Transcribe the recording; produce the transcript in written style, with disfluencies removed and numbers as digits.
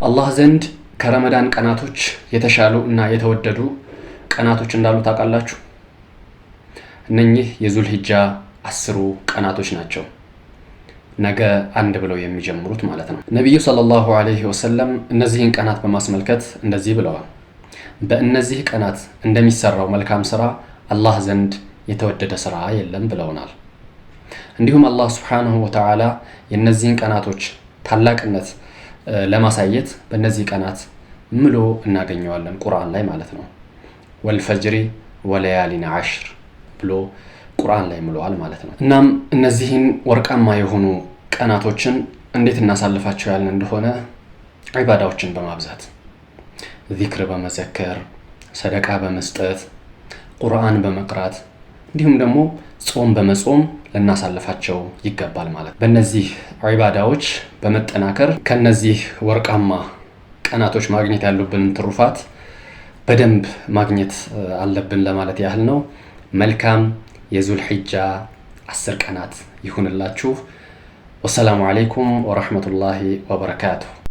አላህ ዘንድ ከረመዳን ቀናቶች የተሻሉ እና የተወደዱ ቀናቶች እንዳሉ ታውቃላችሁ? እነኚህ የዙልሂጃ 10 ቀናቶች ናቸው። ነገ አንድ ብለው የሚጀምሩት ማለት ነው። ነቢዩ ሰለላሁ ዐለይሂ ወሰለም እነዚህን ቀናት በማስመልከት እንደዚህ ብለዋል። በእነዚህ ቀናት እንደሚሰራው መልካም ስራ አላህ ዘንድ የተወደደ ስራ የለም ብለውናል። እንዲሁም አላህ ሱብሓነሁ ወተዓላ የእነዚህን ቀናቶች ታላቅነት ለማሳየት በእነዚህ ቀናት ምሎ እናገኘዋለን ቁርአን ላይ ማለት ነው። ወልፈጅሪ ወለያሊን ዐሽር ብሎ ቁርአን ላይ ምሏል ማለት ነው። እናም እነዚህን ወርቃማ የሆኑ ቀናቶችን እንዴት እናሳልፋቸው ያልን እንደሆነ ዒባዳዎችን በማብዛት ዚክር በመዘከር ሰደቃ በመስጠት ቁርአን በመቅራት እንዲሁም ደግሞ ጾም በመጾም ልናሳልፋቸው ይገባል ማለት ነው። በእነዚህ ዒባዳዎች በመጠናከር ከነዚህ ወርቃማ ቀናቶች ማግኘት ያሉብንን ትሩፋት በደንብ ማግኘት አለብን ለማለት ያህል ነው። መልካም የዙልሂጃ 10 ቀናት ይሁንላችሁ። ወሰላሙ አለይኩም ወራህመቱላሂ ወበረካቱሁ።